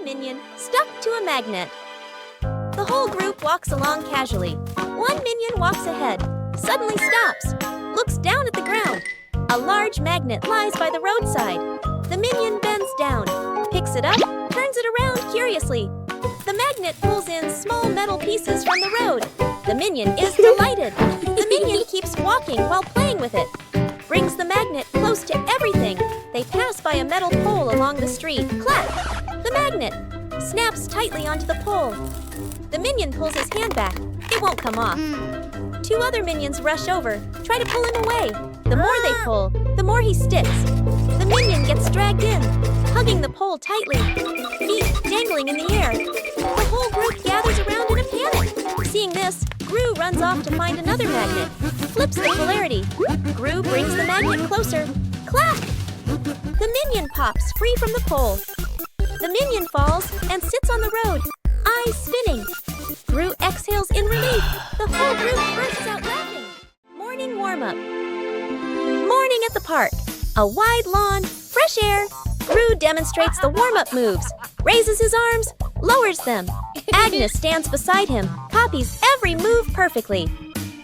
minion stuck to a magnet. The whole group walks along casually. One minion walks ahead, suddenly stops, looks down at the ground. A large magnet lies by the roadside. The minion bends down, picks it up, turns it around curiously. The magnet pulls in small metal pieces from the road. The minion is delighted. The minion keeps walking while playing with it. Brings the magnet close to everything. They pass by a metal pole along the street. Clap! The magnet snaps tightly onto the pole. The minion pulls his hand back. It won't come off. Two other minions rush over, try to pull him away. The more they pull, the more he sticks. The minion gets dragged in, hugging the pole tightly, feet dangling in the air. The whole group gathers around in a panic. Seeing this, Gru runs off to find another magnet, flips the polarity. Gru brings the magnet closer. Clap! The minion pops free from the pole. The minion falls and sits on the road, eyes spinning. Gru exhales in relief. The whole group bursts out laughing. Morning warm-up. Morning at the park. A wide lawn, fresh air. Gru demonstrates the warm-up moves, raises his arms, lowers them. Agnes stands beside him, copies every move perfectly.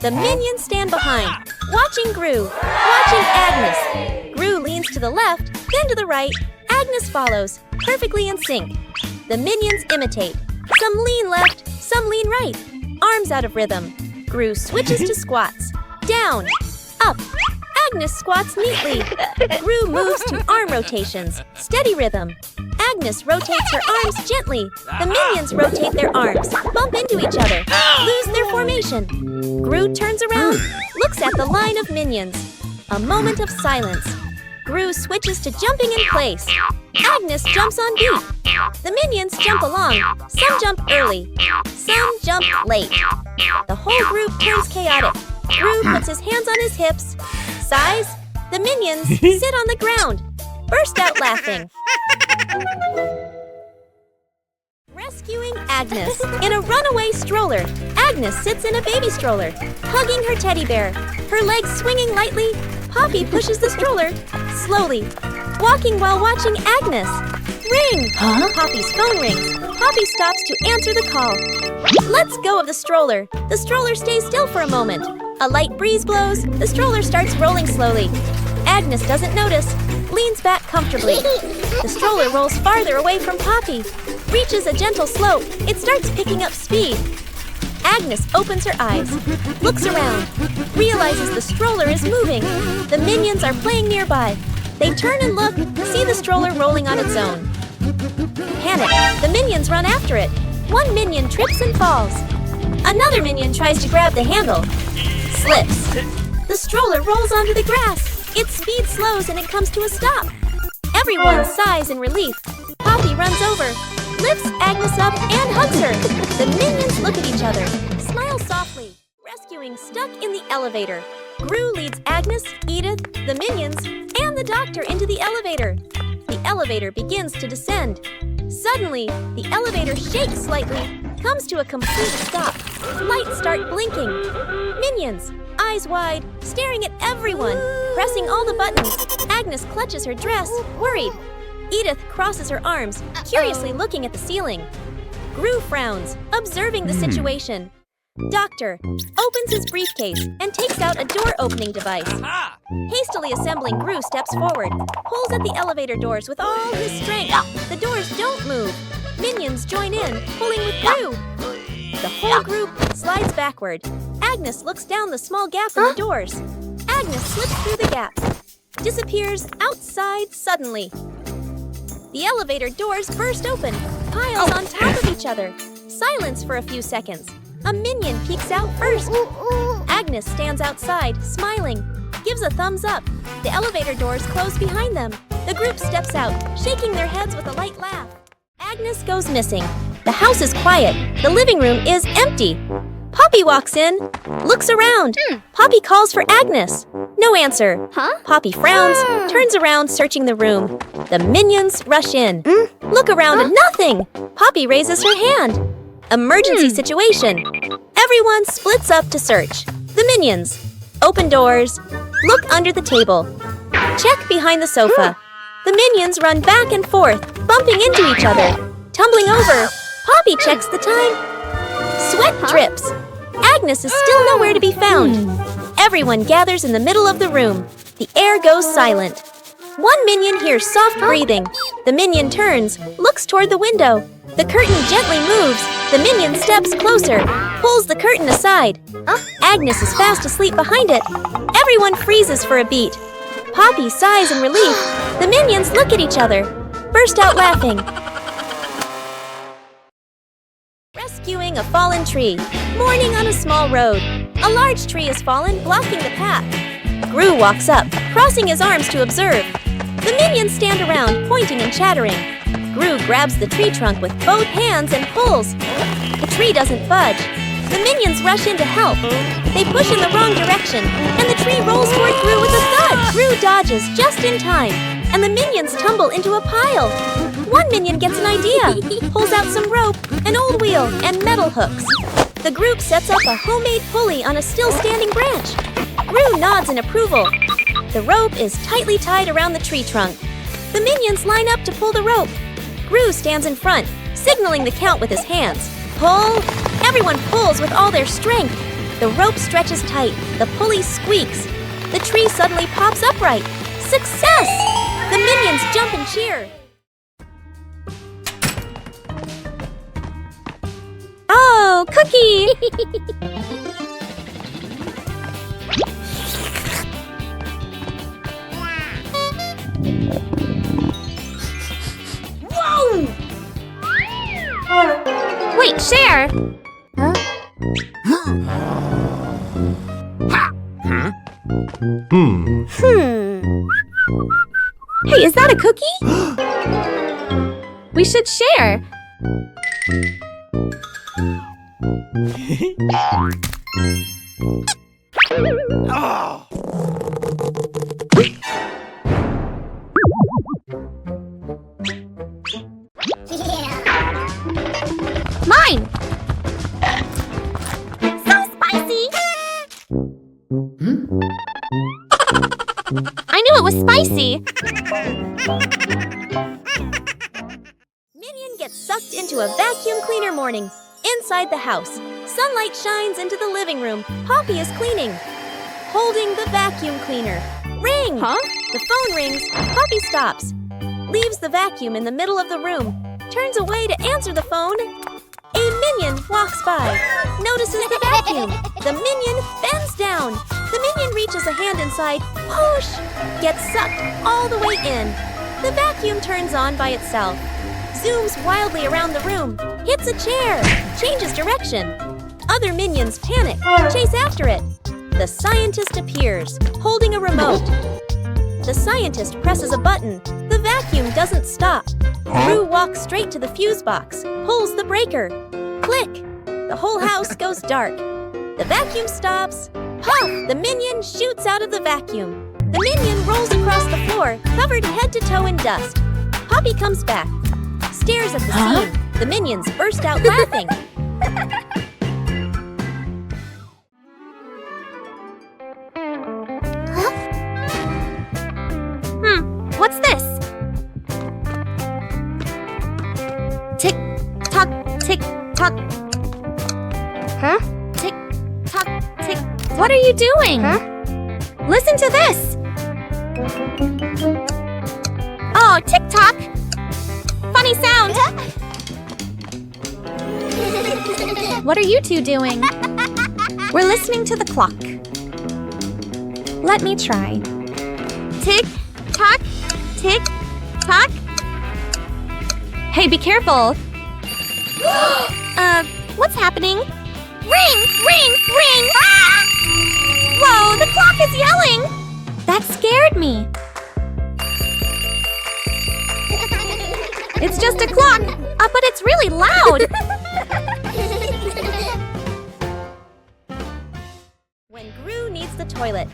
The minions stand behind, watching Gru, watching Agnes. Gru leans to the left, then to the right. Agnes follows, perfectly in sync. The minions imitate. Some lean left, some lean right. Arms out of rhythm. Gru switches to squats. Down, up. Agnes squats neatly. Gru moves to arm rotations. Steady rhythm. Agnes rotates her arms gently. The minions rotate their arms, bump into each other, lose their formation. Gru turns around, looks at the line of minions. A moment of silence. Gru switches to jumping in place. Agnes jumps on beat. The minions jump along. Some jump early. Some jump late. The whole group turns chaotic. Gru puts his hands on his hips. Sighs. The minions sit on the ground. Burst out laughing. Rescuing Agnes. In a runaway stroller, Agnes sits in a baby stroller, hugging her teddy bear. Her legs swinging lightly, Poppy pushes the stroller slowly, walking while watching Agnes. Ring! Huh? Poppy's phone rings. Poppy stops to answer the call. Let's go of the stroller. The stroller stays still for a moment. A light breeze blows. The stroller starts rolling slowly. Agnes doesn't notice, leans back comfortably. The stroller rolls farther away from Poppy, reaches a gentle slope. It starts picking up speed. Agnes opens her eyes, looks around, realizes the stroller is moving. The minions are playing nearby. They turn and look, see the stroller rolling on its own. Panic, the minions run after it. One minion trips and falls. Another minion tries to grab the handle, slips. The stroller rolls onto the grass. Its speed slows and it comes to a stop. Everyone sighs in relief. Poppy runs over, lifts Agnes up and hugs her. The minions look at each other, smile softly. Rescuing stuck in the elevator. Gru leads Agnes, Edith, the minions, and the doctor into the elevator. The elevator begins to descend. Suddenly, the elevator shakes slightly, comes to a complete stop. Lights start blinking. Minions, eyes wide, staring at everyone, pressing all the buttons. Agnes clutches her dress, worried. Edith crosses her arms, curiously looking at the ceiling. Gru frowns, observing the situation. Doctor opens his briefcase and takes out a door-opening device. Hastily assembling, Gru steps forward, pulls at the elevator doors with all his strength. The doors don't move. Minions join in, pulling with Gru. The whole group slides backward. Agnes looks down the small gap in the doors. Agnes slips through the gap, disappears outside suddenly. The elevator doors burst open, piles on top of each other. Silence for a few seconds. A minion peeks out first. Agnes stands outside, smiling, gives a thumbs up. The elevator doors close behind them. The group steps out, shaking their heads with a light laugh. Agnes goes missing. The house is quiet. The living room is empty. Poppy walks in, looks around. Poppy calls for Agnes. No answer. Poppy frowns, turns around, searching the room. The minions rush in. Look around and nothing. Poppy raises her hand. Emergency situation. Everyone splits up to search. The minions. Open doors. Look under the table. Check behind the sofa. The minions run back and forth, bumping into each other. Tumbling over, Poppy checks the time. Sweat drips. Agnes is still nowhere to be found. Everyone gathers in the middle of the room. The air goes silent. One minion hears soft breathing. The minion turns, looks toward the window. The curtain gently moves. The minion steps closer, pulls the curtain aside. Agnes is fast asleep behind it. Everyone freezes for a beat. Poppy sighs in relief. The minions look at each other, burst out laughing. Rescuing a fallen tree. Morning on a small road. A large tree has fallen, blocking the path. Gru walks up, crossing his arms to observe. The minions stand around, pointing and chattering. Gru grabs the tree trunk with both hands and pulls. The tree doesn't budge. The minions rush in to help. They push in the wrong direction, and the tree rolls toward Gru with a thud. Gru dodges just in time, and the minions tumble into a pile. One minion gets an idea, pulls out some rope, an old wheel, and metal hooks. The group sets up a homemade pulley on a still-standing branch. Gru nods in approval. The rope is tightly tied around the tree trunk. The minions line up to pull the rope. Gru stands in front, signaling the count with his hands. Pull! Everyone pulls with all their strength. The rope stretches tight. The pulley squeaks. The tree suddenly pops upright. Success! The minions jump and cheer. Oh, Cookie! Whoa! Wait, Cher! Huh? Hey, is that a cookie? We should share. Mine! So spicy! I knew it was spicy! Minion gets sucked into a vacuum cleaner morning. Inside the house, sunlight shines into the living room. Poppy is cleaning, holding the vacuum cleaner. Ring! Huh? The phone rings. Poppy stops, leaves the vacuum in the middle of the room, turns away to answer the phone. A minion walks by, notices the vacuum. The minion bends down. The minion reaches a hand inside, push, gets sucked all the way in. The vacuum turns on by itself, zooms wildly around the room, hits a chair, changes direction. Other minions panic, chase after it. The scientist appears, holding a remote. The scientist presses a button. The vacuum doesn't stop. Gru walks straight to the fuse box, pulls the breaker. Click! The whole house goes dark. The vacuum stops. Puff! The minion shoots out of the vacuum. The minion rolls across the floor, covered head to toe in dust. Poppy comes back, stares at the scene. The minions burst out laughing. What's this? Tick tock, tick tock. Huh? Tick tock, tick. What are you doing? Huh? Listen to this. Oh, tick tock. Funny sound. What are you two doing? We're listening to the clock. Let me try. Tick tock, tick tock. Hey, be careful. What's happening? Ring, ring, ring! Ah! Whoa, the clock is yelling! That scared me. It's just a clock, but it's really loud. When Gru needs the toilet.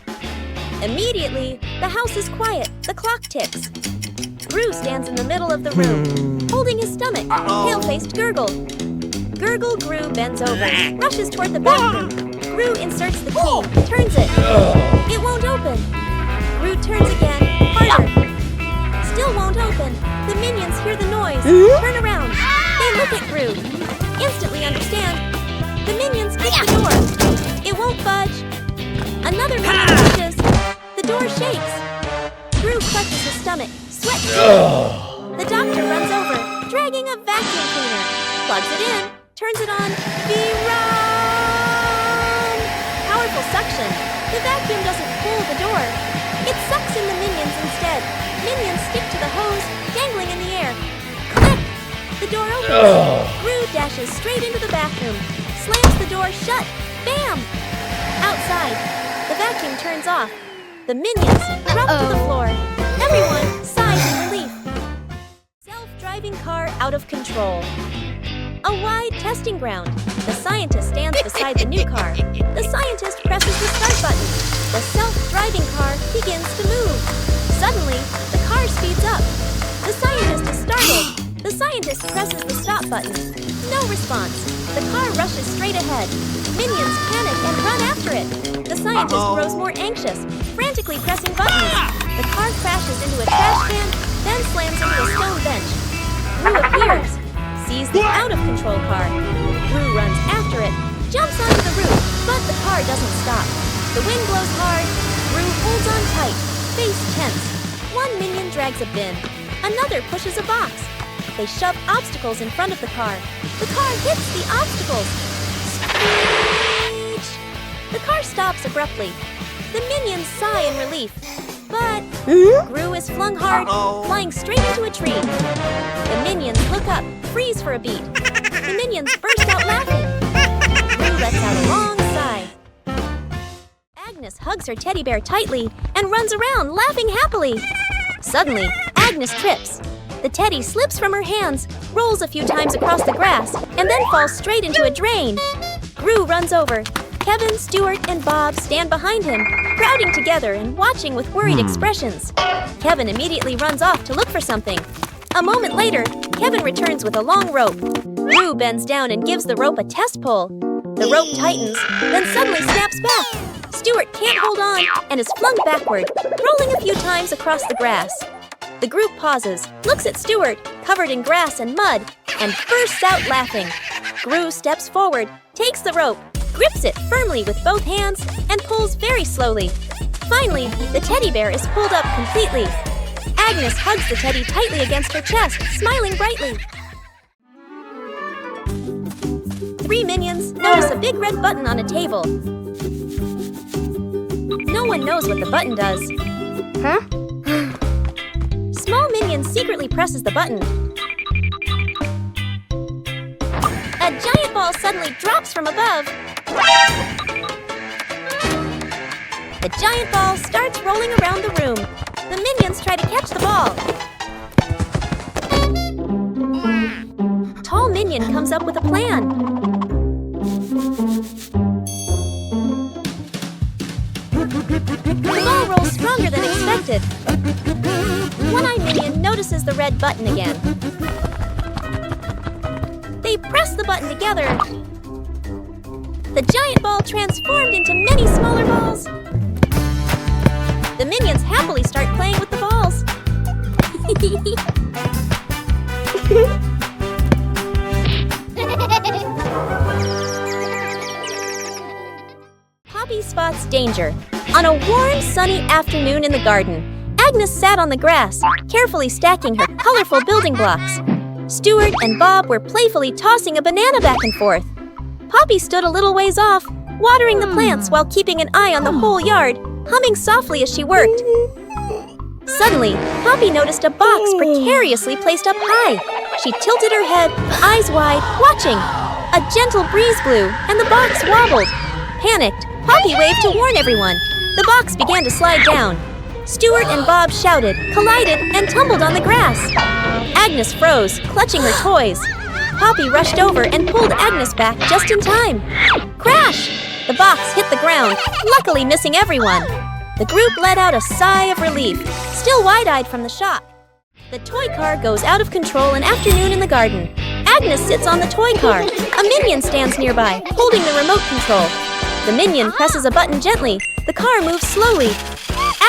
Immediately, the house is quiet. The clock ticks. Gru stands in the middle of the room, holding his stomach. Pale-faced Gurgle. Gurgle Gru bends over, rushes toward the bathroom. Gru inserts the key, turns it. It won't open. Gru turns again, harder. Still won't open. The minions hear the noise, turn around. Look at Gru. Instantly understand. The minions kick the door. It won't budge. Another minion pushes. The door shakes. Gru clutches his stomach. Sweat. The doctor runs over, dragging a vacuum cleaner. Plugs it in. Turns it on. V-run! Powerful suction. The vacuum doesn't pull the door. It sucks in the minions instead. Minions stick to the hose, dangling in the air. Click! The door opens. Gru dashes straight into the bathroom. Slams the door shut. Bam! Outside, the vacuum turns off. The minions drop to the floor. Everyone sighs in relief. Self-driving car out of control. A wide testing ground. The scientist stands beside the new car. The scientist presses the start button. The self-driving car begins to move. Suddenly, the car speeds up. The scientist is startled. The scientist presses the stop button. No response. The car rushes straight ahead. Minions panic and run after it. The scientist grows more anxious, frantically pressing buttons. The car crashes into a trash can, then slams into a stone bench. Gru appears, sees the out-of-control car. Gru runs after it, jumps onto the roof, but the car doesn't stop. The wind blows hard. Gru holds on tight, face tense. One minion drags a bin. Another pushes a box. They shove obstacles in front of the car. The car hits the obstacles. Screech! The car stops abruptly. The minions sigh in relief. But Gru is flung hard, flying straight into a tree. The minions look up, freeze for a beat. The minions burst out laughing. Gru lets out a long sigh. Agnes hugs her teddy bear tightly and runs around, laughing happily. Suddenly, Agnes trips. The teddy slips from her hands, rolls a few times across the grass, and then falls straight into a drain. Gru runs over. Kevin, Stuart, and Bob stand behind him, crowding together and watching with worried expressions. Kevin immediately runs off to look for something. A moment later, Kevin returns with a long rope. Gru bends down and gives the rope a test pull. The rope tightens, then suddenly snaps back. Stuart can't hold on and is flung backward, rolling a few times across the grass. The group pauses, looks at Stuart, covered in grass and mud, and bursts out laughing. Gru steps forward, takes the rope, grips it firmly with both hands, and pulls very slowly. Finally, the teddy bear is pulled up completely. Agnes hugs the teddy tightly against her chest, smiling brightly. 3 minions notice a big red button on a table. No one knows what the button does. Huh? Small minion secretly presses the button. A giant ball suddenly drops from above. The giant ball starts rolling around the room. The minions try to catch the ball. Tall Minion comes up with a plan. The ball rolls stronger than expected. One-Eye Minion notices the red button again. They press the button together. The giant ball transformed into many smaller balls. The minions happily start playing with the balls. Poppy spots danger. On a warm, sunny afternoon in the garden, Agnes sat on the grass, carefully stacking her colorful building blocks. Stuart and Bob were playfully tossing a banana back and forth. Poppy stood a little ways off, watering the plants while keeping an eye on the whole yard, humming softly as she worked. Suddenly, Poppy noticed a box precariously placed up high. She tilted her head, eyes wide, watching. A gentle breeze blew, and the box wobbled. Panicked, Poppy waved to warn everyone. The box began to slide down. Stuart and Bob shouted, collided, and tumbled on the grass. Agnes froze, clutching her toys. Poppy rushed over and pulled Agnes back just in time. Crash! The box hit the ground, luckily missing everyone. The group let out a sigh of relief, still wide-eyed from the shock. The toy car goes out of control an afternoon in the garden. Agnes sits on the toy car. A minion stands nearby, holding the remote control. The minion presses a button gently. The car moves slowly.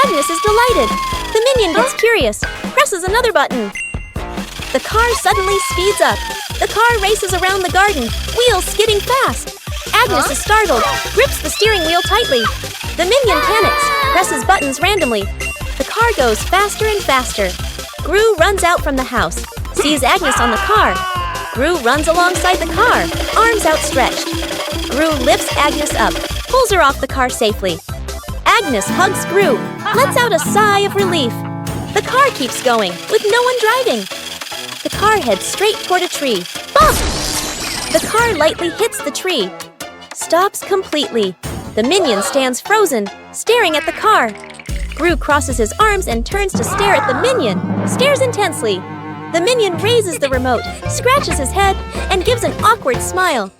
Agnes is delighted. The minion gets curious, presses another button. The car suddenly speeds up. The car races around the garden, wheels skidding fast. Agnes is startled, grips the steering wheel tightly. The minion panics, presses buttons randomly. The car goes faster and faster. Gru runs out from the house, sees Agnes on the car. Gru runs alongside the car, arms outstretched. Gru lifts Agnes up, pulls her off the car safely. Agnes hugs Gru, lets out a sigh of relief. The car keeps going, with no one driving. The car heads straight toward a tree. Bump! The car lightly hits the tree. Stops completely. The minion stands frozen, staring at the car. Gru crosses his arms and turns to stare at the minion, stares intensely. The minion raises the remote, scratches his head, and gives an awkward smile.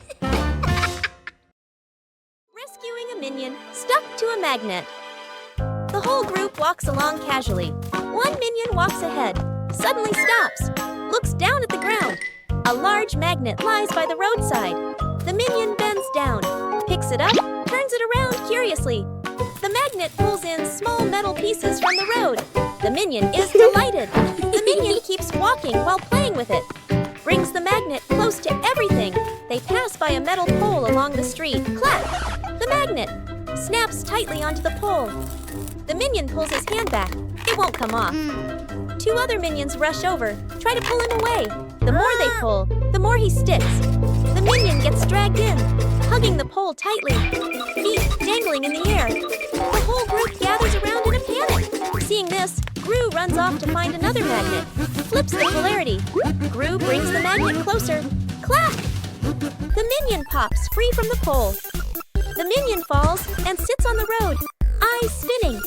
Rescuing a minion stuck to a magnet. The whole group walks along casually. One minion walks ahead, suddenly stops, looks down at the ground. A large magnet lies by the roadside. The minion bends down, picks it up, turns it around curiously. The magnet pulls in small metal pieces from the road. The minion is delighted. The minion keeps walking while playing with it. Brings the magnet close to everything. They pass by a metal pole along the street. Clap! The magnet snaps tightly onto the pole. The minion pulls his hand back. It won't come off. Two other minions rush over, try to pull him away. The more they pull, the more he sticks. The minion gets dragged in, hugging the pole tightly, feet dangling in the air. The whole group gathers around in a panic. Seeing this, Gru runs off to find another magnet, flips the polarity. Gru brings the magnet closer. Clap! The minion pops free from the pole. The minion falls and sits on the road, eyes spinning.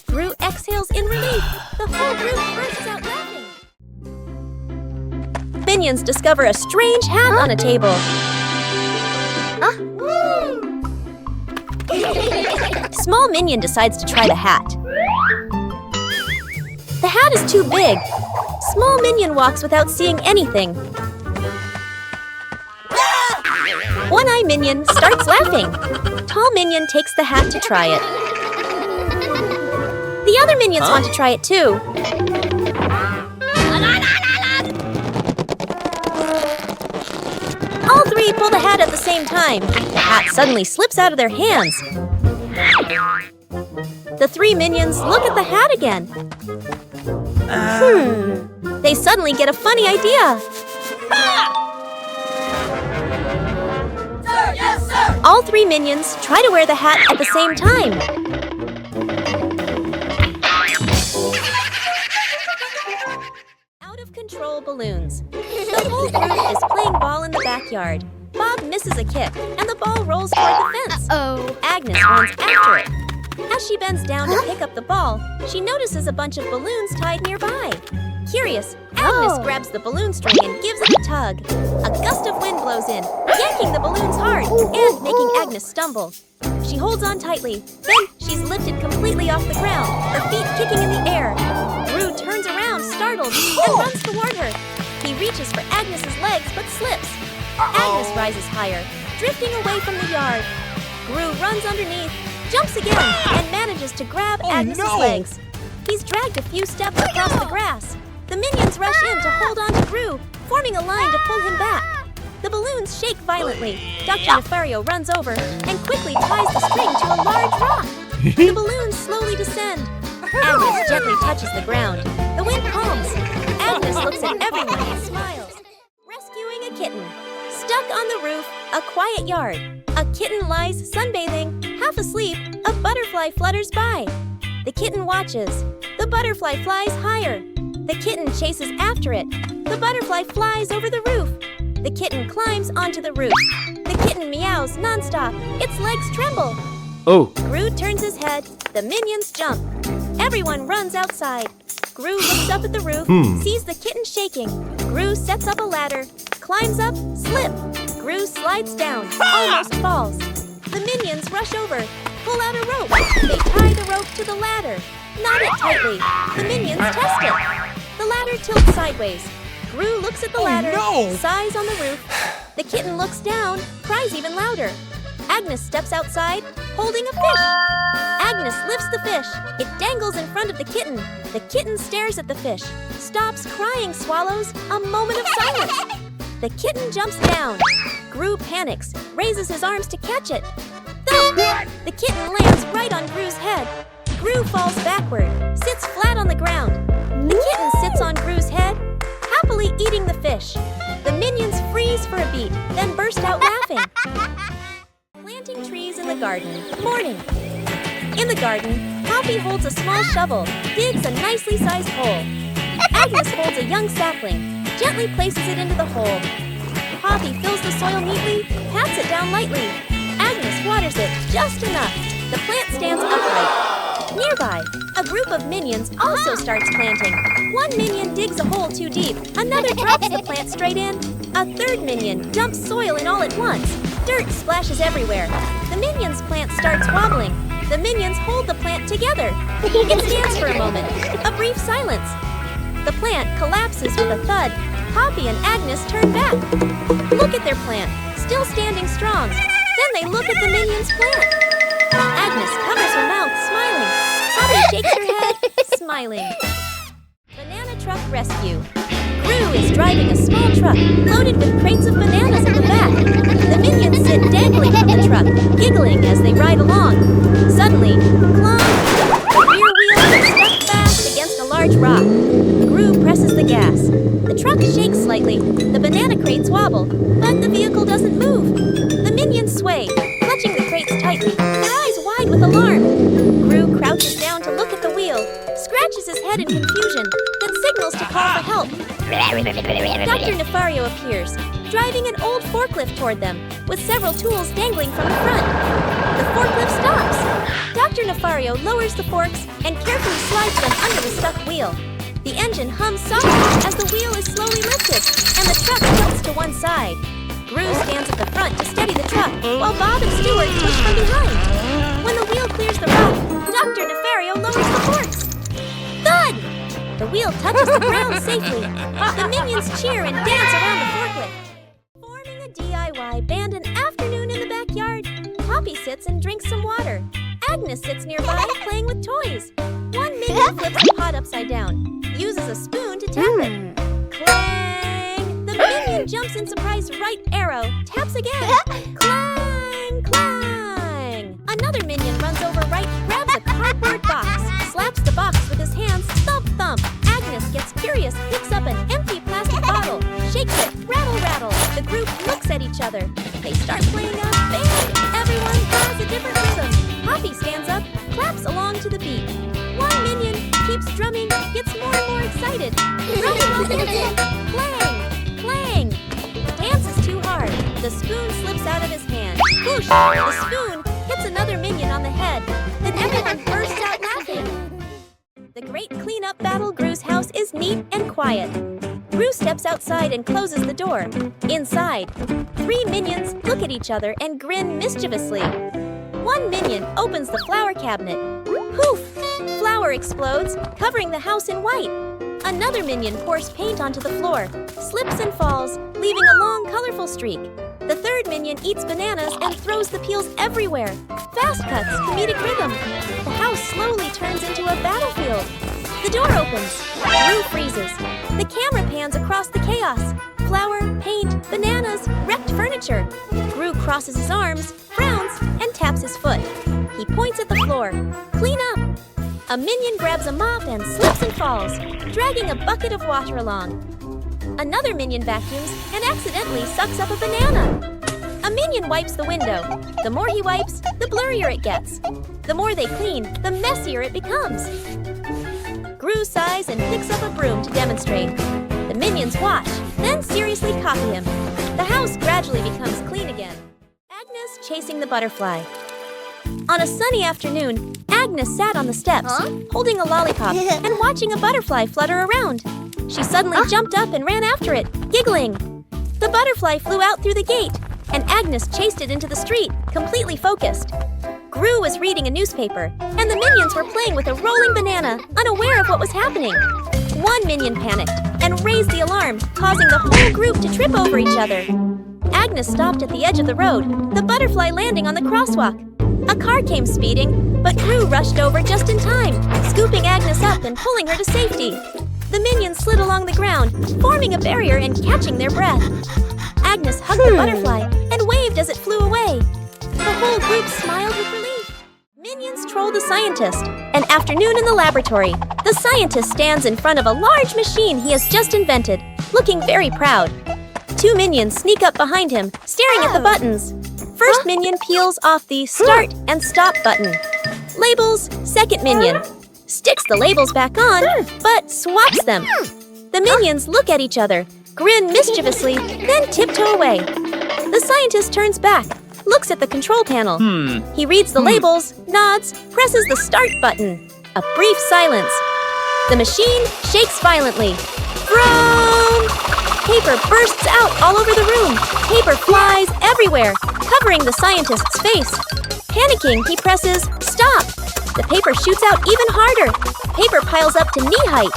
Gru exhales in relief. The whole group bursts out laughing. Minions discover a strange hat on a table. Small minion decides to try the hat. The hat is too big. Small minion walks without seeing anything. One-eye minion starts laughing. Tall minion takes the hat to try it. The other minions want to try it too. All three pull the hat at the same time. The hat suddenly slips out of their hands. The three minions look at the hat again. They suddenly get a funny idea. Sir, yes, sir! All three minions try to wear the hat at the same time. Out of control balloons. The whole group is playing ball in the backyard. Bob misses a kick, and the ball rolls toward the fence. Agnes runs after it. As she bends down to pick up the ball, she notices a bunch of balloons tied nearby. Curious, Agnes grabs the balloon string and gives it a tug. A gust of wind blows in, yanking the balloons hard and making Agnes stumble. She holds on tightly. Then she's lifted completely off the ground, her feet kicking in the air. Gru turns around, startled, and runs toward her. He reaches for Agnes's legs but slips. Agnes rises higher, drifting away from the yard. Gru runs underneath, jumps again, and manages to grab Agnes's legs. He's dragged a few steps across the grass. The minions rush in to hold on to Gru, forming a line to pull him back. The balloons shake violently. Dr. Nefario runs over and quickly ties the string to a large rock. The balloons slowly descend. Agnes gently touches the ground. The wind calms. Agnes looks at everyone and smiles. Rescuing a kitten. Stuck on the roof, a quiet yard. A kitten lies sunbathing, half asleep. A butterfly flutters by. The kitten watches. The butterfly flies higher. The kitten chases after it. The butterfly flies over the roof. The kitten climbs onto the roof. The kitten meows nonstop. Its legs tremble. Gru turns his head. The minions jump. Everyone runs outside. Gru looks up at the roof, sees the kitten shaking. Gru sets up a ladder, climbs up, slip. Gru slides down, almost falls. The minions rush over, pull out a rope. They tie the rope to the ladder, knot it tightly. The minions test it. The ladder tilts sideways. Gru looks at the ladder, sighs on the roof. The kitten looks down, cries even louder. Agnes steps outside, holding a fish. Agnes lifts the fish. It dangles in front of the kitten. The kitten stares at the fish. Stops crying, swallows. A moment of silence. The kitten jumps down. Gru panics, raises his arms to catch it. Thump! The kitten lands right on Gru's head. Gru falls backward, sits flat on the ground. The kitten sits on Gru's head, happily eating the fish. The minions freeze for a beat, then burst out laughing. Planting trees in the garden. Morning. In the garden, Poppy holds a small shovel, digs a nicely sized hole. Agnes holds a young sapling, gently places it into the hole. Poppy fills the soil neatly, pats it down lightly. Agnes waters it just enough. The plant stands upright. Nearby, a group of minions also starts planting. One minion digs a hole too deep. Another drops the plant straight in. A third minion dumps soil in all at once. Dirt splashes everywhere. The minions' plant starts wobbling. The minions hold the plant together. It stands for a moment. A brief silence. The plant collapses with a thud. Poppy and Agnes turn back. Look at their plant, still standing strong. Then they look at the minions' plant. Agnes covers her mouth, smiling. Poppy shakes her head, smiling. Banana truck rescue. Gru is driving a small truck loaded with crates of bananas in the back. The minions sit dangling from the truck, giggling as they ride along. Suddenly, clunk! The rear wheel is stuck fast against a large rock. Gru presses the gas. The truck shakes slightly. The banana crates wobble, but the vehicle doesn't move. The minions sway, clutching the crates tightly, their eyes wide with alarm. Gru crouches down to look at the wheel, scratches his head in confusion, then signals to call for help. Dr. Nefario appears, driving an old forklift toward them, with several tools dangling from the front. The forklift stops. Dr. Nefario lowers the forks and carefully slides them under the stuck wheel. The engine hums softly as the wheel is slowly lifted, and the truck tilts to one side. Gru stands at the front to steady the truck, while Bob and Stuart push from behind. When the wheel clears the rock, Dr. Nefario lowers the forks. Thud! The wheel touches the ground safely. The minions cheer and dance around the forklift. Forming a DIY band an afternoon in the backyard. Poppy sits and drinks some water. Agnes sits nearby playing with toys. One minion flips the pot upside down, uses a spoon to tap it. Clang! The minion jumps in surprise right arrow, taps again. Clang! Clang! Another minion runs over right, grabs a cardboard box, slaps the box with his hands, thump thump. Agnes gets curious, picks up an empty plastic bottle, shakes it, rattle rattle. The group looks at each other. They start playing a band. Everyone has a different rhythm. Poppy stands up, claps along to the beat. One minion keeps drumming, gets more and more excited. Drumming while dancing. Clang! Clang! The dance is too hard. The spoon slips out of his hand. Whoosh! The spoon hits another minion on the head. Then everyone bursts out laughing. The great cleanup battle Gru's house is neat and quiet. Gru steps outside and closes the door. Inside, three minions look at each other and grin mischievously. One minion opens the flower cabinet. Poof! Flour explodes, covering the house in white. Another minion pours paint onto the floor, slips and falls, leaving a long, colorful streak. The third minion eats bananas and throws the peels everywhere. Fast cuts, comedic rhythm. The house slowly turns into a battlefield. The door opens. Gru freezes. The camera pans across the chaos. Flour, paint, bananas, wrecked furniture. Gru crosses his arms, frowns, and taps his foot. He points at the floor. Clean up! A minion grabs a mop and slips and falls, dragging a bucket of water along. Another minion vacuums and accidentally sucks up a banana. A minion wipes the window. The more he wipes, the blurrier it gets. The more they clean, the messier it becomes. Gru sighs and picks up a broom to demonstrate. The minions watch, then seriously copy him. The house gradually becomes clean again. Agnes chasing the butterfly. On a sunny afternoon, Agnes sat on the steps, holding a lollipop and watching a butterfly flutter around. She suddenly jumped up and ran after it, giggling. The butterfly flew out through the gate, and Agnes chased it into the street, completely focused. Gru was reading a newspaper, and the minions were playing with a rolling banana, unaware of what was happening. One minion panicked and raised the alarm, causing the whole group to trip over each other. Agnes stopped at the edge of the road, the butterfly landing on the crosswalk. A car came speeding, but Gru rushed over just in time, scooping Agnes up and pulling her to safety. The minions slid along the ground, forming a barrier and catching their breath. Agnes hugged the butterfly and waved as it flew away. The whole group smiled with relief. Minions troll the scientist. An afternoon in the laboratory. The scientist stands in front of a large machine he has just invented, looking very proud. Two minions sneak up behind him, staring at the buttons. First minion peels off the start and stop button. Labels, second minion. Sticks the labels back on, but swaps them. The minions look at each other, grin mischievously, then tiptoe away. The scientist turns back, looks at the control panel. He reads the labels, nods, presses the start button. A brief silence. The machine shakes violently. Vroom! Paper bursts out all over the room. Paper flies everywhere, covering the scientist's face. Panicking, he presses stop. The paper shoots out even harder. Paper piles up to knee height.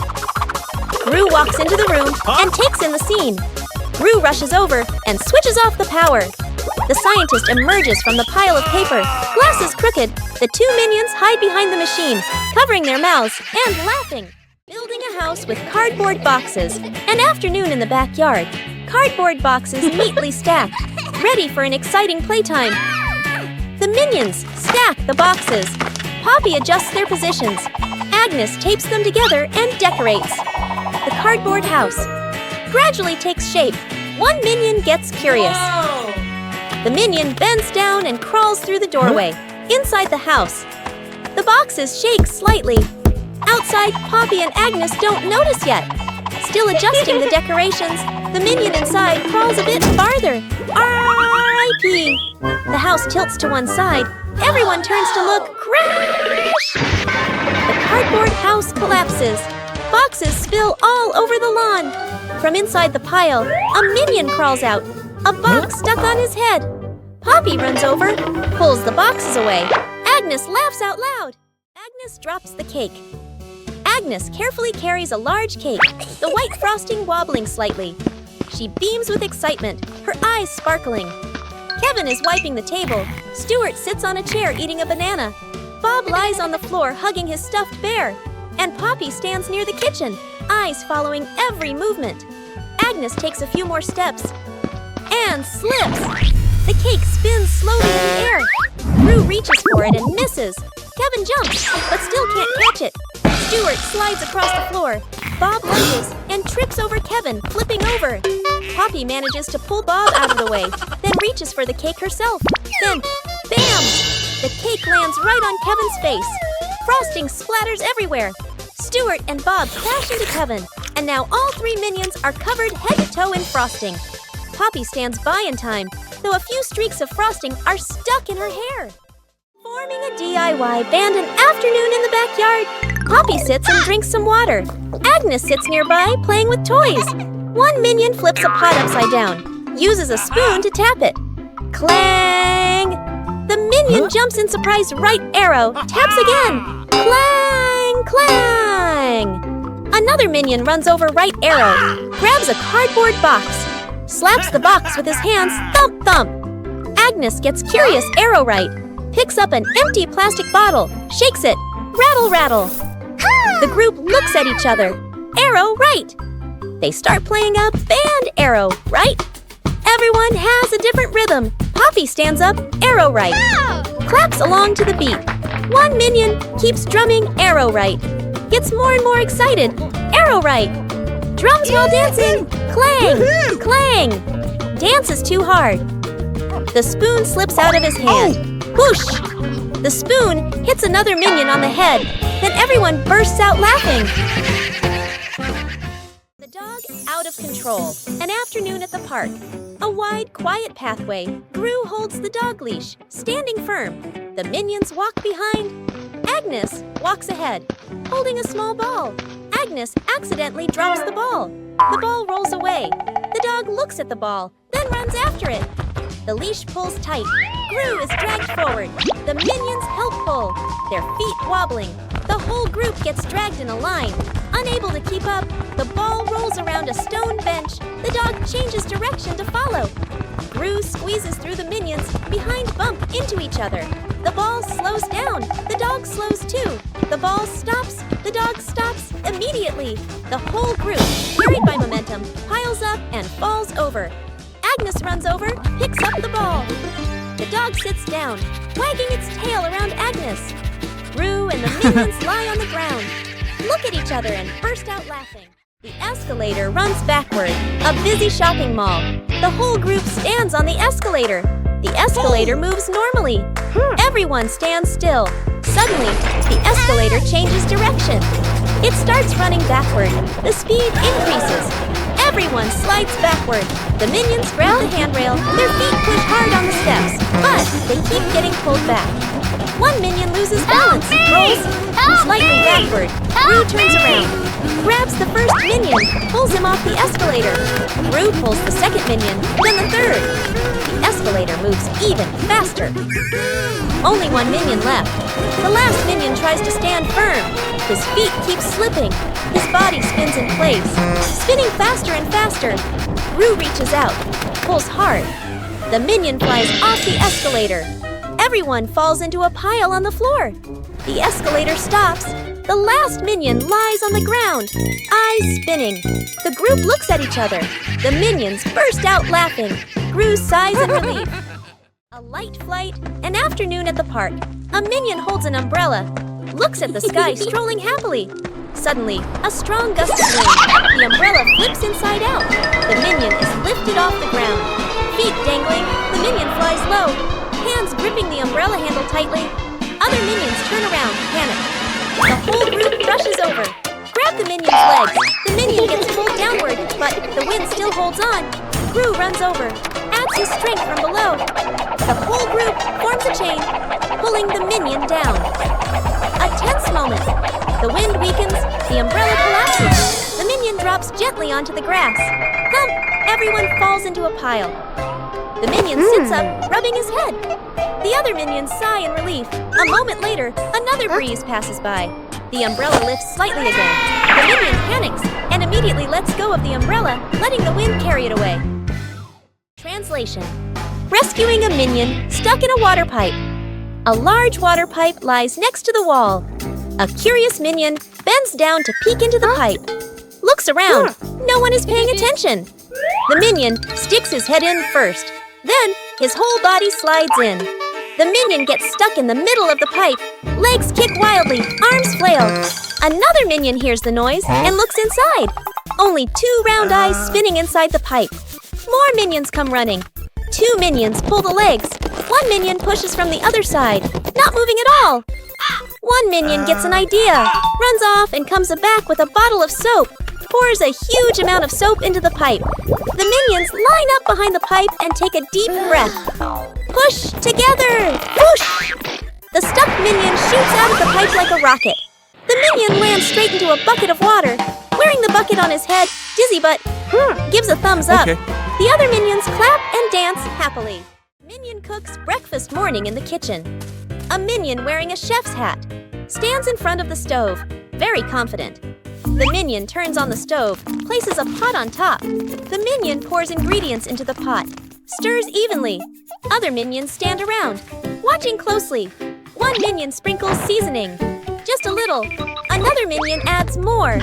Gru walks into the room and takes in the scene. Gru rushes over and switches off the power. The scientist emerges from the pile of paper, glasses crooked. The two minions hide behind the machine, covering their mouths and laughing. Building a house with cardboard boxes. An afternoon in the backyard. Cardboard boxes neatly stacked, ready for an exciting playtime. The minions stack the boxes. Poppy adjusts their positions. Agnes tapes them together and decorates. The cardboard house gradually takes shape. One minion gets curious. The minion bends down and crawls through the doorway, inside the house. The boxes shake slightly. Outside, Poppy and Agnes don't notice yet. Still adjusting the decorations, the minion inside crawls a bit farther. R.I.P. The house tilts to one side. Everyone turns to look. Crash! The cardboard house collapses. Boxes spill all over the lawn. From inside the pile, a minion crawls out. A box stuck on his head. Poppy runs over, pulls the boxes away. Agnes laughs out loud. Agnes drops the cake. Agnes carefully carries a large cake, the white frosting wobbling slightly. She beams with excitement, her eyes sparkling. Kevin is wiping the table. Stuart sits on a chair eating a banana. Bob lies on the floor hugging his stuffed bear. And Poppy stands near the kitchen, eyes following every movement. Agnes takes a few more steps and slips. The cake spins slowly in the air. Gru reaches for it and misses. Kevin jumps, but still can't catch it. Stuart slides across the floor. Bob lunges and trips over Kevin, flipping over. Poppy manages to pull Bob out of the way, then reaches for the cake herself. Then, bam! The cake lands right on Kevin's face. Frosting splatters everywhere. Stuart and Bob crash into Kevin, and now all three minions are covered head to toe in frosting. Poppy stands by in time, though a few streaks of frosting are stuck in her hair. Forming a DIY band an afternoon in the backyard. Poppy sits and drinks some water. Agnes sits nearby, playing with toys. One minion flips a pot upside down, uses a spoon to tap it. Clang! The minion jumps in surprise right arrow, taps again. Clang! Clang! Another minion runs over right arrow, grabs a cardboard box, slaps the box with his hands, thump thump. Agnes gets curious arrow right, picks up an empty plastic bottle, shakes it, rattle rattle. The group looks at each other, arrow right. They start playing a band arrow right. Everyone has a different rhythm. Poppy stands up, arrow right. Claps along to the beat. One minion keeps drumming arrow right. Gets more and more excited, arrow right. Drums while dancing, clang, clang. Dances too hard. The spoon slips out of his hand. Whoosh! The spoon hits another minion on the head. Then everyone bursts out laughing. The dog out of control. An afternoon at the park. A wide, quiet pathway. Gru holds the dog leash, standing firm. The minions walk behind. Agnes walks ahead, holding a small ball. Agnes accidentally drops the ball. The ball rolls away. The dog looks at the ball, then runs after it. The leash pulls tight. Gru is dragged forward. The minions help pull, their feet wobbling. The whole group gets dragged in a line. Unable to keep up, the ball rolls around a stone bench. The dog changes direction to follow. Gru squeezes through the minions. Behind bump into each other. The ball slows down. The dog slows too. The ball stops. The dog stops immediately. The whole group, carried by momentum, piles up and falls over. Agnes runs over, picks up the ball. The dog sits down, wagging its tail around Agnes. Gru and the minions lie on the ground, look at each other and burst out laughing. The escalator runs backward, a busy shopping mall. The whole group stands on the escalator. The escalator moves normally. Everyone stands still. Suddenly, the escalator changes direction. It starts running backward. The speed increases. Everyone slides backward. The minions grab the handrail. Their feet push hard on the steps, but they keep getting pulled back. One minion loses balance, rolls slightly backward. Gru turns around, grabs the first minion, pulls him off the escalator. Gru pulls the second minion, then the third. The escalator moves even faster. Only one minion left. The last minion tries to stand firm. His feet keep slipping. His body spins in place, spinning faster and faster. Gru reaches out, pulls hard. The minion flies off the escalator. Everyone falls into a pile on the floor. The escalator stops. The last minion lies on the ground, eyes spinning. The group looks at each other. The minions burst out laughing. Gru sighs in relief. A light flight, an afternoon at the park. A minion holds an umbrella, looks at the sky strolling happily. Suddenly, a strong gust of wind. The umbrella flips inside out. The minion is lifted off the ground. Feet dangling, the minion flies low. Hands gripping the umbrella handle tightly. Other minions turn around, panic. The whole group rushes over. Grab the minion's legs. The minion gets pulled downward, but the wind still holds on. Gru runs over, adds his strength from below. The whole group forms a chain, pulling the minion down. A tense moment. The wind weakens, the umbrella collapses. The minion drops gently onto the grass. Thump! Everyone falls into a pile. The minion sits up, rubbing his head. The other minions sigh in relief. A moment later, another breeze passes by. The umbrella lifts slightly again. The minion panics and immediately lets go of the umbrella, letting the wind carry it away. Translation: rescuing a minion stuck in a water pipe. A large water pipe lies next to the wall. A curious minion bends down to peek into the pipe. Looks around. No one is paying attention. The minion sticks his head in first. Then, his whole body slides in. The minion gets stuck in the middle of the pipe. Legs kick wildly, arms flail. Another minion hears the noise and looks inside. Only 2 round eyes spinning inside the pipe. More minions come running. 2 minions pull the legs. 1 minion pushes from the other side, not moving at all. 1 minion gets an idea, runs off and comes back with a bottle of soap. Pours a huge amount of soap into the pipe. The minions line up behind the pipe and take a deep breath. Push together! Whoosh! The stuck minion shoots out of the pipe like a rocket. The minion lands straight into a bucket of water. Wearing the bucket on his head, dizzy but gives a thumbs up. Okay. The other minions clap and dance happily. Minion cooks breakfast morning in the kitchen. A minion wearing a chef's hat stands in front of the stove, very confident. The minion turns on the stove, places a pot on top. The minion pours ingredients into the pot, stirs evenly. Other minions stand around, watching closely. 1 minion sprinkles seasoning, just a little. Another minion adds more,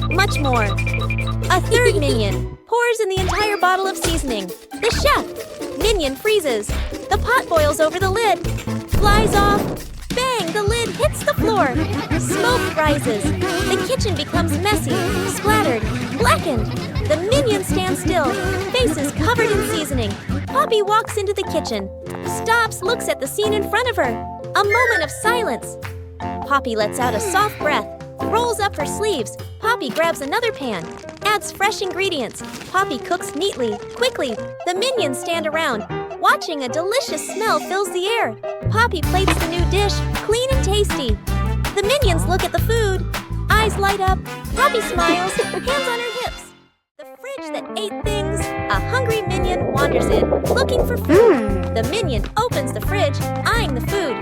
much more. A third minion pours in the entire bottle of seasoning. The chef minion freezes. The pot boils over the lid, flies off. Bang! The lid hits the floor. Smoke rises. The kitchen becomes messy, splattered, blackened. The minion stands still, faces covered in seasoning. Poppy walks into the kitchen, stops, looks at the scene in front of her. A moment of silence. Poppy lets out a soft breath, rolls up her sleeves. Poppy grabs another pan, adds fresh ingredients. Poppy cooks neatly, quickly. The minions stand around. Watching a delicious smell fills the air. Poppy plates the new dish, clean and tasty. The minions look at the food. Eyes light up. Poppy smiles, hands on her hips. The fridge that ate things. A hungry minion wanders in, looking for food. The minion opens the fridge, eyeing the food.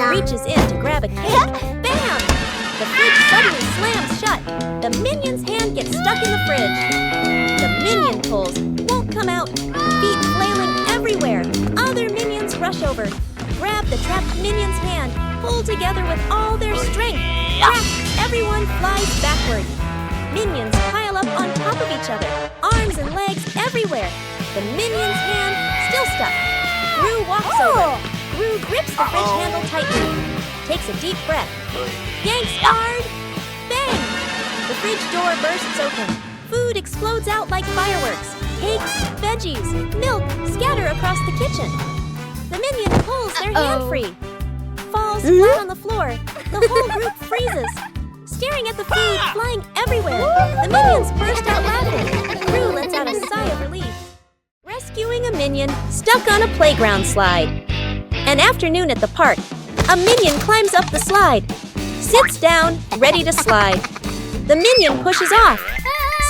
Reaches in to grab a cake. Bam! The fridge suddenly slams shut. The minion's hand gets stuck in the fridge. The minion pulls, won't come out. Feet flailing everywhere. over. Grab the trapped minion's hand, pull together with all their strength. Crack! Everyone flies backward. Minions pile up on top of each other, arms and legs everywhere. The minion's hand still stuck. Gru walks over. Gru grips the fridge handle tightly. Takes a deep breath. Yanks hard. Bang! The fridge door bursts open. Food explodes out like fireworks. Cakes, veggies, milk scatter across the kitchen. The minion pulls their hand free. Falls flat on the floor. The whole group freezes. Staring at the food flying everywhere. The minions burst out laughing. Gru lets out a sigh of relief. Rescuing a minion stuck on a playground slide. An afternoon at the park. A minion climbs up the slide. Sits down, ready to slide. The minion pushes off.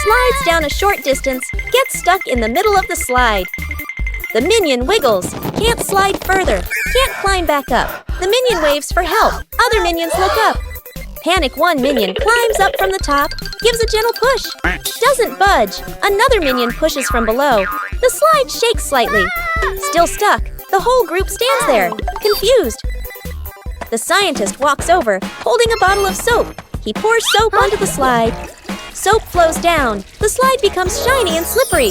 Slides down a short distance, gets stuck in the middle of the slide. The minion wiggles, can't slide further, can't climb back up. The minion waves for help. Other minions look up. Panic one minion climbs up from the top, gives a gentle push. Doesn't budge. Another minion pushes from below. The slide shakes slightly. Still stuck. The whole group stands there, confused. The scientist walks over, holding a bottle of soap. He pours soap onto the slide. Soap flows down. The slide becomes shiny and slippery.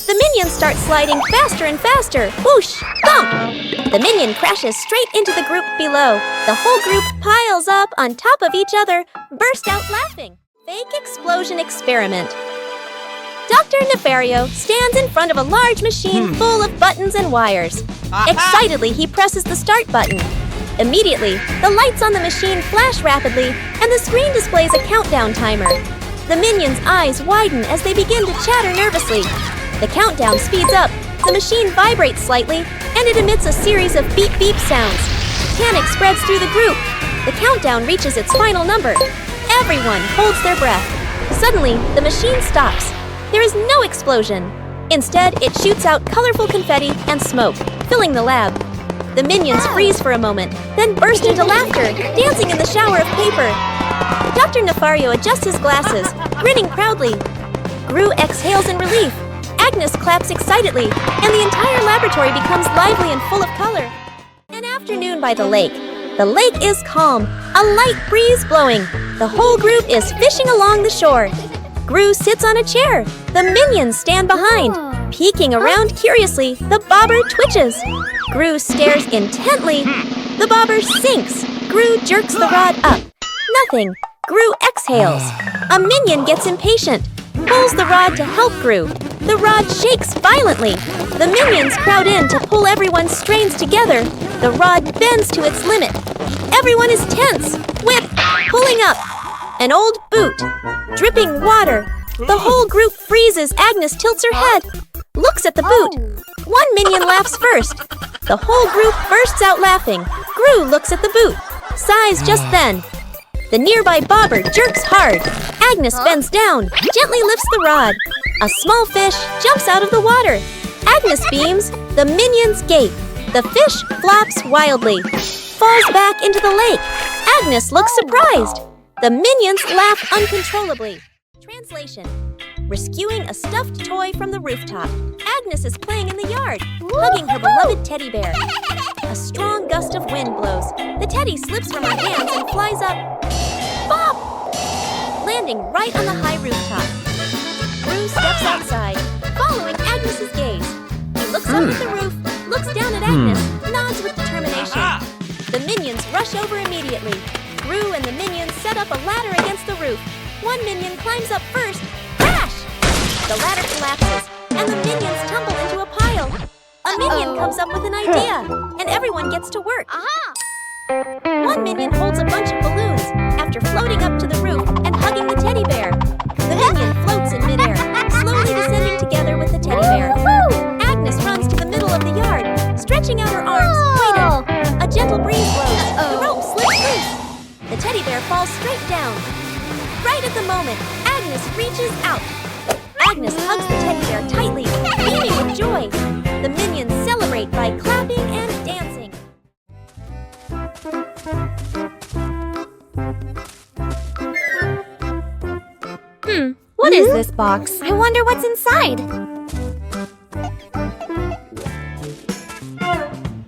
The minions start sliding faster and faster. Whoosh! Thump! The minion crashes straight into the group below. The whole group piles up on top of each other, burst out laughing. Fake explosion experiment. Dr. Nefario stands in front of a large machine full of buttons and wires. Excitedly, he presses the start button. Immediately, the lights on the machine flash rapidly, and the screen displays a countdown timer. The minions' eyes widen as they begin to chatter nervously. The countdown speeds up, the machine vibrates slightly, and it emits a series of beep-beep sounds. Panic spreads through the group. The countdown reaches its final number. Everyone holds their breath. Suddenly, the machine stops. There is no explosion. Instead, it shoots out colorful confetti and smoke, filling the lab. The minions freeze for a moment, then burst into laughter, dancing in the shower of paper. Dr. Nefario adjusts his glasses, grinning proudly. Gru exhales in relief. Agnes claps excitedly, and the entire laboratory becomes lively and full of color. An afternoon by the lake. The lake is calm, a light breeze blowing. The whole group is fishing along the shore. Gru sits on a chair. The minions stand behind. Peeking around curiously, the bobber twitches. Gru stares intently. The bobber sinks. Gru jerks the rod up. Nothing. Gru exhales. A minion gets impatient. Pulls the rod to help Gru. The rod shakes violently. The minions crowd in to pull everyone's strains together. The rod bends to its limit. Everyone is tense. Whip! Pulling up. An old boot. Dripping water. The whole group freezes. Agnes tilts her head. Looks at the boot. One minion laughs first. The whole group bursts out laughing. Gru looks at the boot. Sighs just then. The nearby bobber jerks hard. Agnes bends down, gently lifts the rod. A small fish jumps out of the water. Agnes beams. The minions gape. The fish flops wildly. Falls back into the lake. Agnes looks surprised. The minions laugh uncontrollably. Translation. Rescuing a stuffed toy from the rooftop. Agnes is playing in the yard, hugging her beloved teddy bear. A strong gust of wind blows. The teddy slips from her hands and flies up. Bop! Landing right on the high rooftop. Gru steps outside, following Agnes's gaze. He looks up at the roof, looks down at Agnes, nods with determination. The minions rush over immediately. Gru and the minions set up a ladder against the roof. One minion climbs up first. Crash! The ladder collapses, and the minions tumble into a pile. A minion comes up with an idea, and everyone gets to work. One minion holds a bunch of balloons after floating up to the roof and hugging the teddy bear. The minion floats in midair, slowly descending together with the teddy bear. Agnes runs to the middle of the yard, stretching out her arms, waiting. A gentle breeze blows. The rope slips loose. The teddy bear falls straight down. Right at the moment, Agnes reaches out. Agnes hugs the teddy bear tightly, beaming with joy. The minions celebrate by clapping and dancing. What is this box? I wonder what's inside.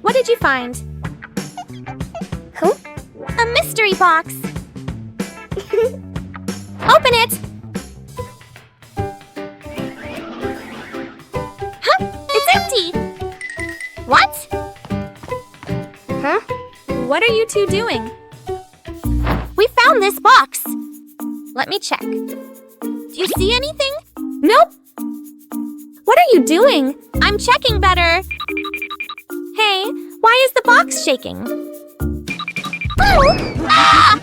What did did you find? Huh? A mystery box. Open it! Huh? It's empty! What? Huh? What are you two doing? We found this box. Let me check. Do you see anything? Nope. What are you doing? I'm checking better. Hey, why is the box shaking? Oh! Ah!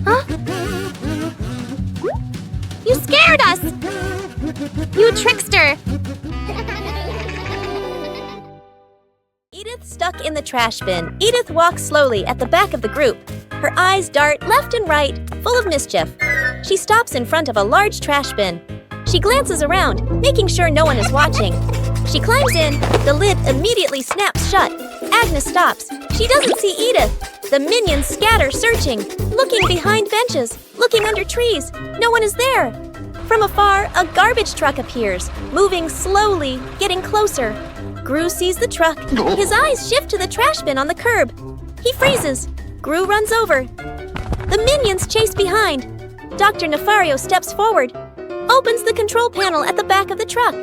Huh? You scared us! You trickster! Edith stuck in the trash bin. Edith walks slowly at the back of the group. Her eyes dart left and right, full of mischief. She stops in front of a large trash bin. She glances around, making sure no one is watching. She climbs in. The lid immediately snaps shut. Agnes stops. She doesn't see Edith. The minions scatter, searching, looking behind benches, looking under trees. No one is there. From afar, a garbage truck appears, moving slowly, getting closer. Gru sees the truck. His eyes shift to the trash bin on the curb. He freezes. Gru runs over. The minions chase behind. Dr. Nefario steps forward, opens the control panel at the back of the truck.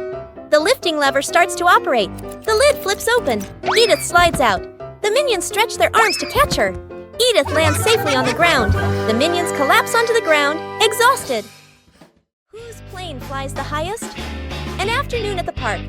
The lifting lever starts to operate. The lid flips open. Edith slides out. The minions stretch their arms to catch her. Edith lands safely on the ground. The minions collapse onto the ground, exhausted. Whose plane flies the highest? An afternoon at the park.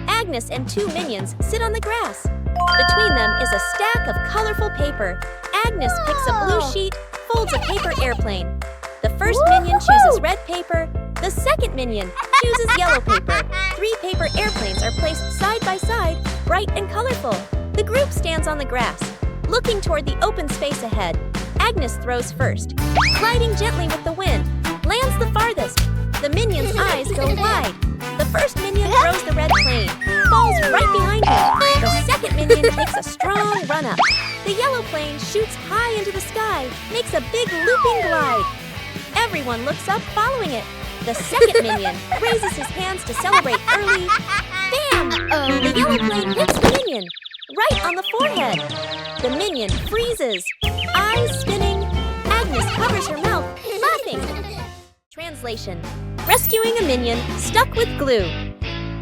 Agnes and two minions sit on the grass. Between them is a stack of colorful paper. Agnes picks a blue sheet, folds a paper airplane. The first minion chooses red paper. The second minion chooses yellow paper. 3 paper airplanes are placed side by side, bright and colorful. The group stands on the grass, looking toward the open space ahead. Agnes throws first, gliding gently with the wind, lands the farthest. The minion's eyes go wide. The first minion throws the red plane, falls right behind him. The second minion takes a strong run-up. The yellow plane shoots high into the sky, makes a big looping glide. Everyone looks up following it. The second minion raises his hands to celebrate early. Bam! The yellow plane hits the minion, right on the forehead. The minion freezes, eyes spinning. Agnes covers her mouth, laughing. Translation: rescuing a minion stuck with glue.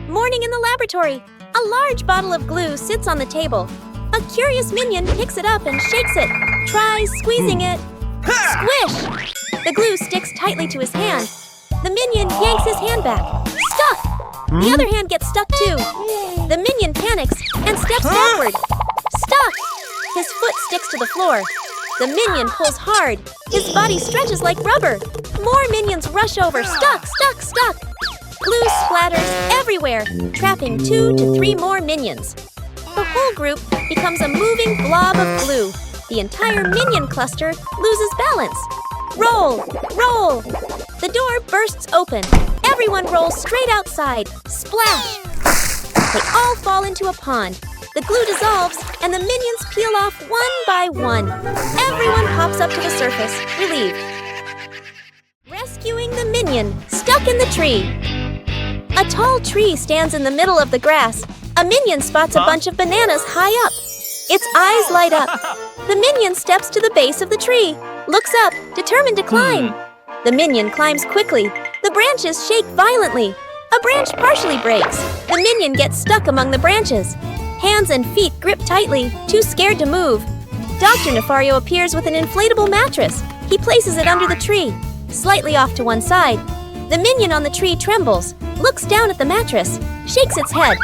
Morning in the laboratory. A large bottle of glue sits on the table. A curious minion picks it up and shakes it, tries squeezing it. Squish! The glue sticks tightly to his hand. The minion yanks his hand back. Stuck! The other hand gets stuck too. The minion panics and steps backward. Stuck! His foot sticks to the floor. The minion pulls hard. His body stretches like rubber. More minions rush over. Stuck, stuck, stuck. Glue splatters everywhere, trapping 2 to 3 more minions. The whole group becomes a moving blob of glue. The entire minion cluster loses balance. Roll! Roll! The door bursts open. Everyone rolls straight outside. Splash! They all fall into a pond. The glue dissolves, and the minions peel off one by one. Everyone hops up to the surface, relieved. Rescuing the minion stuck in the tree. A tall tree stands in the middle of the grass. A minion spots a bunch of bananas high up. Its eyes light up. The minion steps to the base of the tree, looks up, determined to climb. The minion climbs quickly. The branches shake violently. A branch partially breaks. The minion gets stuck among the branches. Hands and feet grip tightly, too scared to move. Dr. Nefario appears with an inflatable mattress. He places it under the tree, slightly off to one side. The minion on the tree trembles, looks down at the mattress, shakes its head.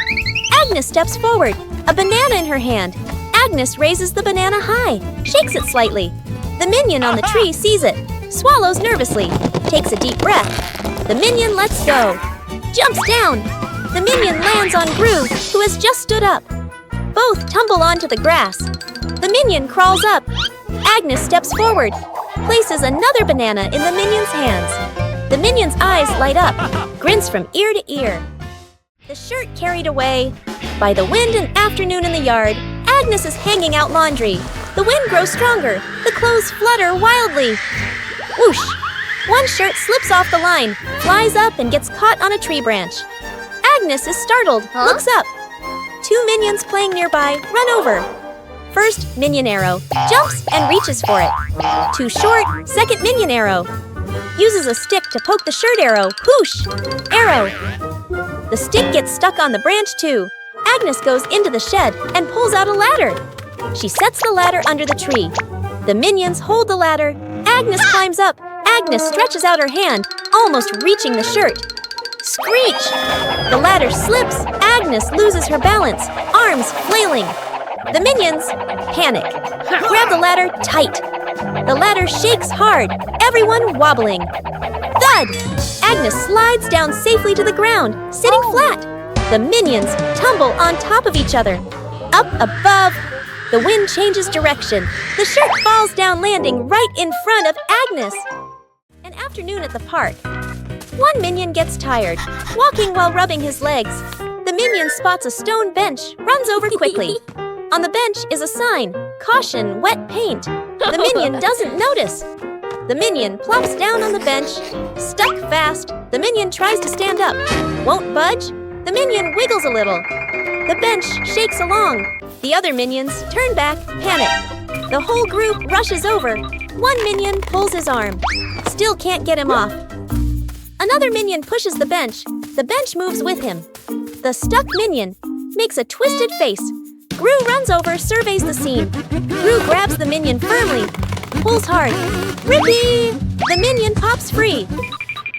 Agnes steps forward, a banana in her hand. Agnes raises the banana high, shakes it slightly. The minion on the tree sees it, swallows nervously, takes a deep breath. The minion lets go, jumps down. The minion lands on Gru, who has just stood up. Both tumble onto the grass. The minion crawls up. Agnes steps forward, places another banana in the minion's hands. The minion's eyes light up, grins from ear to ear. The shirt carried away. By the wind and afternoon in the yard, Agnes is hanging out laundry. The wind grows stronger. The clothes flutter wildly. Whoosh! One shirt slips off the line, flies up and gets caught on a tree branch. Agnes is startled, looks up. Two minions playing nearby run over. First minion arrow jumps and reaches for it. Too short, second minion arrow. Uses a stick to poke the shirt arrow. Whoosh! Arrow. The stick gets stuck on the branch too. Agnes goes into the shed and pulls out a ladder. She sets the ladder under the tree. The minions hold the ladder. Agnes climbs up. Agnes stretches out her hand, almost reaching the shirt. Screech! The ladder slips. Agnes loses her balance, arms flailing. The minions panic. Grab the ladder tight. The ladder shakes hard, everyone wobbling. Thud! Agnes slides down safely to the ground, sitting flat. The minions tumble on top of each other. Up above, the wind changes direction. The shirt falls down, landing right in front of Agnes. An afternoon at the park. One minion gets tired, walking while rubbing his legs. The minion spots a stone bench, runs over quickly. On the bench is a sign, "Caution, wet paint." The minion doesn't notice. The minion plops down on the bench, stuck fast. The minion tries to stand up, won't budge. The minion wiggles a little. The bench shakes along. The other minions turn back, panic. The whole group rushes over. One minion pulls his arm. Still can't get him off. Another minion pushes the bench. The bench moves with him. The stuck minion makes a twisted face. Gru runs over, surveys the scene. Gru grabs the minion firmly, pulls hard. Rippee! The minion pops free.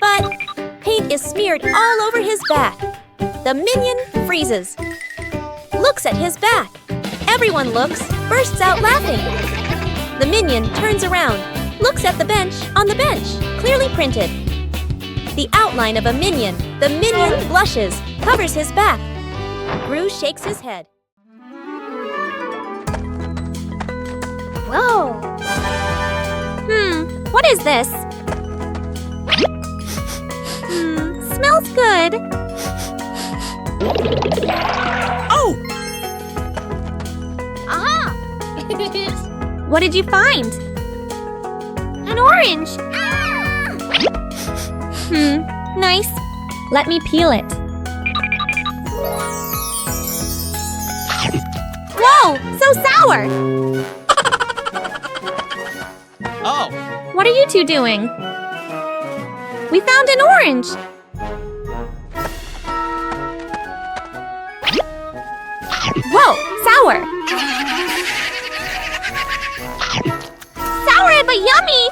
But paint is smeared all over his back. The minion freezes. Looks at his back. Everyone looks, bursts out laughing. The minion turns around, looks at the bench on the bench, clearly printed. The outline of a minion. The minion blushes, covers his back. Gru shakes his head. Whoa! What is this? Smells good. Oh! Aha! What did you find? An orange. Nice. Let me peel it. Whoa! So sour! Oh! What are you two doing? We found an orange! Whoa! Sour! Sour but yummy!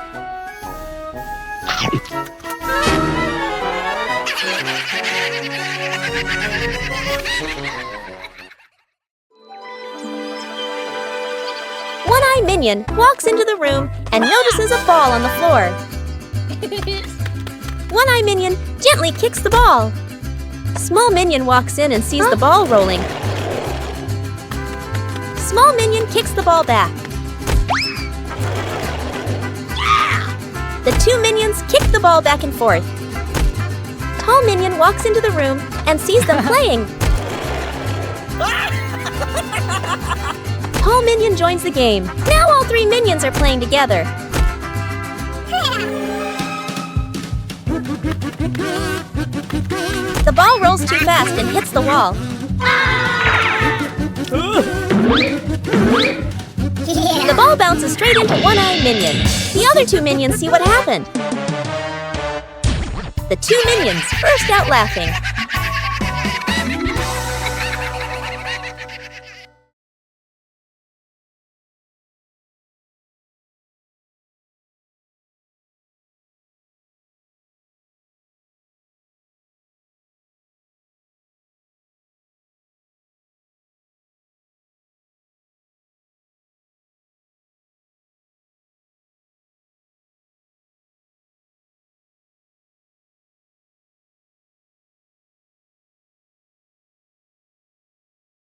One-Eye Minion walks into the room and notices a ball on the floor. One-Eye Minion gently kicks the ball. Small Minion walks in and sees the ball rolling. Small Minion kicks the ball back. The two minions kick the ball back and forth. Tall Minion walks into the room and sees them playing. Tall Minion joins the game. Now all three minions are playing together. The ball rolls too fast and hits the wall. The ball bounces straight into One-Eye Minion. The other two minions see what happened. The two minions burst out laughing.